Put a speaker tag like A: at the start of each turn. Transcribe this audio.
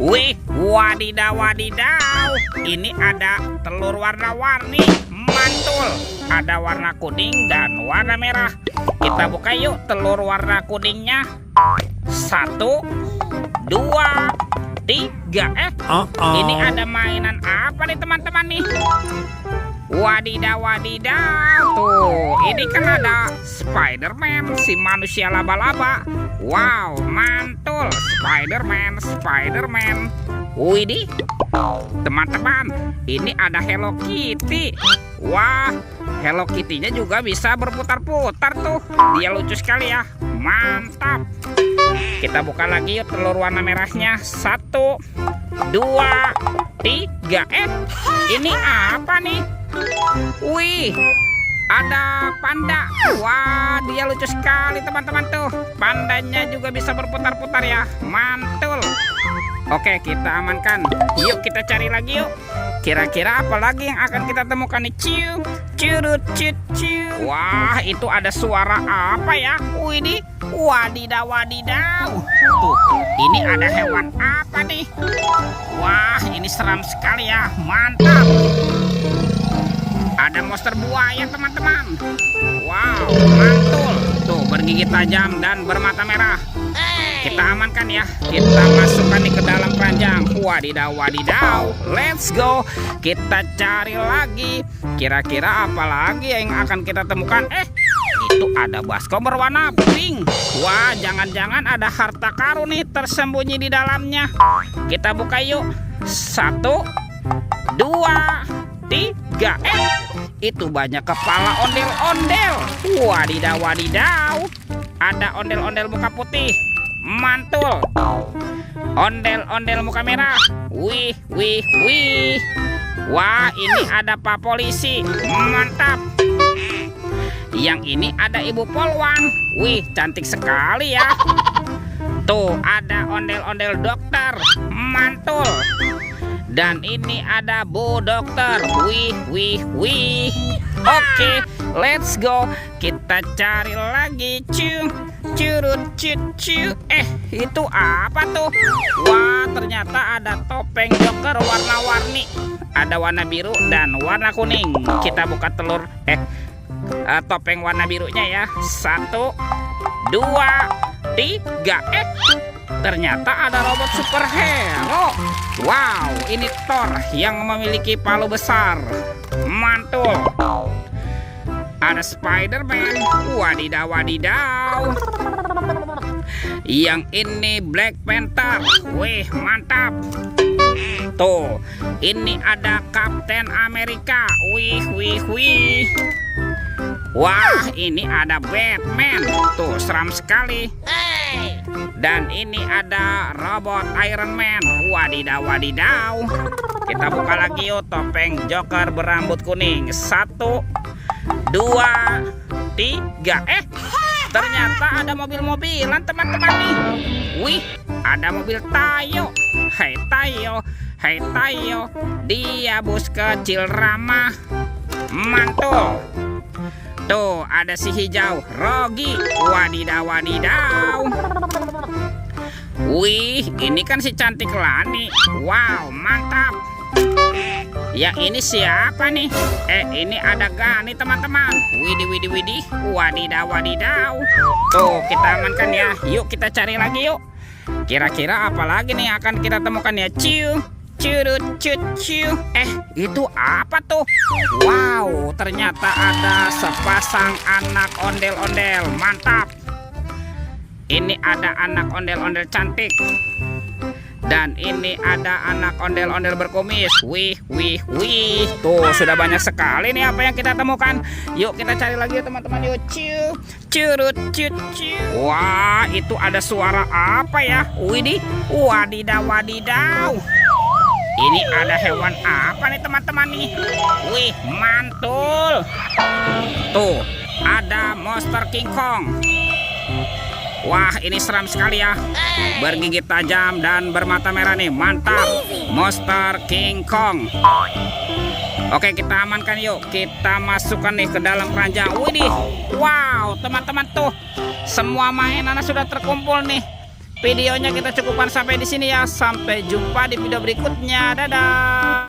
A: Wih, wadidaw wadidaw. Ini ada telur warna-warni, mantul. Ada warna kuning dan warna merah. Kita buka yuk telur warna kuningnya. 1, 2, 3. Ini ada mainan apa nih teman-teman nih? Wadidaw wadidaw. Tuh, ini kan ada Spider-Man, si manusia laba-laba. Wow, mantul. Spider-Man. Widih, teman-teman, ini ada Hello Kitty. Wah, Hello Kitty-nya juga bisa berputar-putar tuh. Dia lucu sekali ya. Mantap. Kita buka lagi yuk telur warna merahnya. 1, 2, 3. Ini apa nih? Wih, ada panda. Wah, dia lucu sekali teman-teman tuh. Pandanya juga bisa berputar-putar ya. Mantul. Oke, kita amankan. Yuk kita cari lagi yuk. Kira-kira apa lagi yang akan kita temukan nih? Ciu, curut, ciu. Wah, itu ada suara apa ya? Widih, wadidaw wadidaw. Tuh, ini ada hewan apa nih? Wah, ini seram sekali ya. Mantap. Ada monster buaya teman-teman. Wow, mantul. Tuh, bergigi tajam dan bermata merah. Kita amankan ya. Kita masukkan nih ke dalam keranjang. Wadidaw wadidaw. Let's go. Kita cari lagi. Kira-kira apa lagi yang akan kita temukan? Itu ada baskom berwarna pink. Wah, jangan-jangan ada harta karun nih tersembunyi di dalamnya. Kita buka yuk. 1, 2, 3. Itu banyak kepala ondel-ondel. Wadidaw wadidaw. Ada ondel-ondel muka putih. Mantul. Ondel-ondel muka merah. Wih. Wah, ini ada Pak Polisi. Mantap. Yang ini ada Ibu Polwan. Wih, cantik sekali ya. Tuh, ada ondel-ondel dokter. Mantul. Dan ini ada Bu Dokter. Wih. Oke, let's go. Kita cari lagi. Curut. Itu apa tuh? Wah, ternyata ada topeng Joker warna-warni. Ada warna biru dan warna kuning. Kita buka telur topeng warna birunya ya. 1, 2, 3. Ternyata ada robot superhero. Wow, ini Thor yang memiliki palu besar. Mantul. Ada Spider-Man. Wadidaw wadidaw. Yang ini Black Panther. Wih, mantap. Tuh, ini ada Captain America. Wih. Wah, ini ada Batman. Tuh, seram sekali. Dan ini ada robot Iron Man. Wadidaw wadidaw. Kita buka lagi yuk topeng Joker berambut kuning. 1, 2, 3. Ternyata ada mobil-mobilan teman-teman nih. Wih, ada mobil Tayo. Hai Tayo. Dia bus kecil ramah. Mantul. Tuh, ada si hijau Rogi. Wadidaw wadidaw. Wih, ini kan si cantik Lani. Wow, mantap. Yang ini siapa nih? Ini ada Gani teman-teman. Widih. Wadidaw wadidaw. Tuh, kita amankan ya. Yuk kita cari lagi yuk. Kira-kira apa lagi nih akan kita temukan ya? Curut. Itu apa tuh? Wow, ternyata ada sepasang anak ondel-ondel. Mantap. Ini ada anak ondel-ondel cantik. Dan ini ada anak ondel-ondel berkumis. Wih. Tuh, sudah banyak sekali nih apa yang kita temukan. Yuk kita cari lagi ya teman-teman. Yuk. Curut. Wah, itu ada suara apa ya? Widih. Wadidaw wadidaw. Ini ada hewan apa nih teman-teman nih? Wih, mantul. Tuh, ada monster King Kong. Wah, ini seram sekali ya. Bergigi tajam dan bermata merah nih. Mantap. Monster King Kong. Oke, kita amankan yuk. Kita masukkan nih ke dalam keranjang. Widih. Wow, teman-teman tuh. Semua mainannya sudah terkumpul nih. videonya kita cukupkan sampai di sini ya. Sampai jumpa di video berikutnya. Dadah.